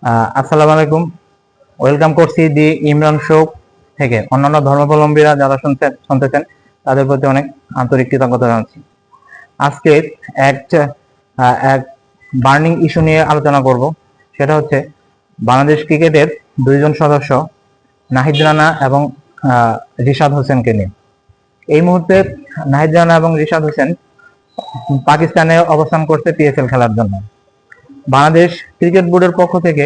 আসসালামু আলাইকুম। ওয়েলকাম করছি দি ইমরান শো থেকে। অন্যান্য ধর্মাবলম্বীরা যারা শুনতেছেন তাদের প্রতি অনেক আন্তরিক কৃতজ্ঞতা জানাচ্ছি। আজকে এক এক বার্নিং ইস্যু নিয়ে আলোচনা করব। সেটা হচ্ছে বাংলাদেশ ক্রিকেটের দুইজন সদস্য নাহিদ রানা এবং রিশাদ হোসেনকে নিয়ে। এই মুহূর্তে নাহিদ রানা এবং রিশাদ হোসেন পাকিস্তানে অবস্থান করছে পিএসএল খেলার জন্য। বাংলাদেশ ক্রিকেট বোর্ডের পক্ষ থেকে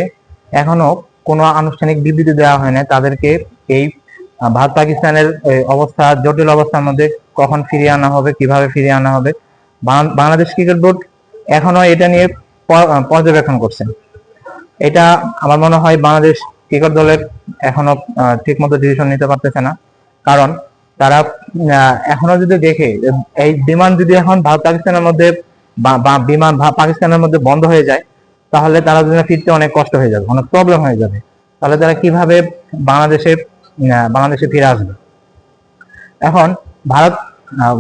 এখনো কোনো আনুষ্ঠানিক বিবৃতি দেওয়া হয় না তাদেরকে এই ভারত পাকিস্তানের অবস্থা, জটিল অবস্থার মধ্যে কখন ফিরিয়ে আনা হবে, কিভাবে ফিরিয়ে আনা হবে। বাংলাদেশ ক্রিকেট বোর্ড এখনো এটা নিয়ে পর্যবেক্ষণ করছেন। এটা আমার মনে হয় বাংলাদেশ ক্রিকেট দলের এখনো ঠিক মতো ডিসিশন নিতে পারতেছে না। কারণ তারা এখনো যদি দেখে এই বিমান যদি এখন ভারত পাকিস্তানের মধ্যে বিমান পাকিস্তানের মধ্যে বন্ধ হয়ে যায়, তাহলে তারা যদি ফিরতে অনেক কষ্ট হয়ে যাবে, অনেক প্রবলেম হয়ে যাবে। তাহলে তারা কিভাবে বাংলাদেশে ফিরে আসবে? এখন ভারত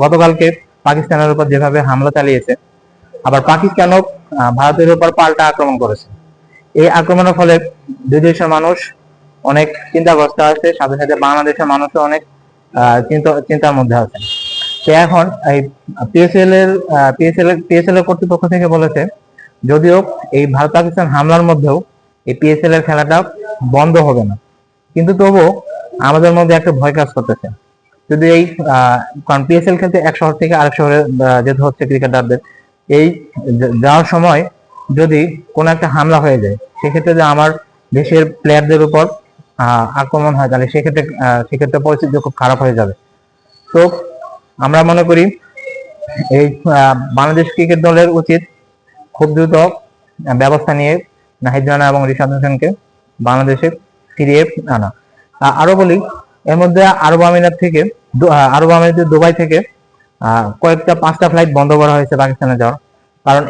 গতকালকে পাকিস্তানের উপর যেভাবে হামলা চালিয়েছে, আবার পাকিস্তানও ভারতের উপর পাল্টা আক্রমণ করেছে। এই আক্রমণের ফলে দুই দেশের মানুষ অনেক চিন্তাগ্রস্ত আছে, সাথে সাথে বাংলাদেশের মানুষও অনেক চিন্তার মধ্যে আছে। তো এখন এই পিএসএল এর কর্তৃপক্ষ থেকে বলেছে, যদিও এই ভারত পাকিস্তান হামলার মধ্যেও এই পিএসএল এর খেলাটা বন্ধ হবে না, কিন্তু তবুও আমাদের মধ্যে একটা ভয় কাজ করতেছে। যদি এই কারণ পিএসএল খেলতে এক শহর থেকে আরেক শহরে যেতে হচ্ছে ক্রিকেটারদের, এই যাওয়ার সময় যদি কোনো একটা হামলা হয়ে যায়, সেক্ষেত্রে যে আমার দেশের প্লেয়ারদের উপর আক্রমণ হয়, তাহলে সেক্ষেত্রে পরিস্থিতি খুব খারাপ হয়ে যাবে। তো আমরা মনে করি এই বাংলাদেশ ক্রিকেট দলের উচিত খুব দ্রুত ব্যবস্থা নিয়ে নাহিদ রানা এবং রিশাদ হোসেনকে বাংলাদেশে ফিরিয়ে আনা। আরো বলি, এর মধ্যে আরব আমিরাত দুবাই থেকে কয়েকটা 5টা ফ্লাইট বন্ধ করা হয়েছে পাকিস্তানে যাওয়ার। কারণ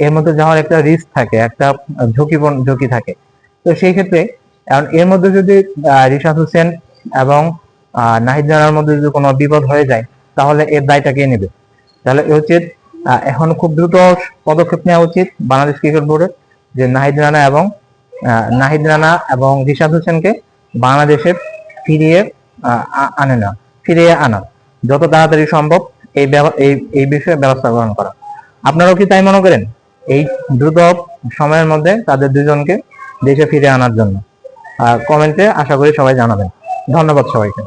এর মধ্যে যাওয়ার একটা রিস্ক থাকে, একটা ঝুঁকি থাকে। তো সেই ক্ষেত্রে এর মধ্যে যদি রিশাদ হোসেন এবং নাহিদ রানার মধ্যে যদি কোনো বিপদ হয়ে যায়, তাহলে এর দায়টা কে নেবে? তাহলে এ উচিত এখন খুব দ্রুত পদক্ষেপ নেওয়া উচিত বাংলাদেশ ক্রিকেট বোর্ডের, যে নাহিদ রানা এবং রিশাদ হোসেনকে বাংলাদেশে ফিরিয়ে আনা যত তাড়াতাড়ি সম্ভব, এই বিষয়ে ব্যবস্থা গ্রহণ করা। আপনারাও কি তাই মনে করেন? এই দ্রুত সময়ের মধ্যে তাদের দুজনকে দেশে ফিরে আনার জন্য কমেন্টে আশা করি সবাই জানাবেন। ধন্যবাদ সবাইকে।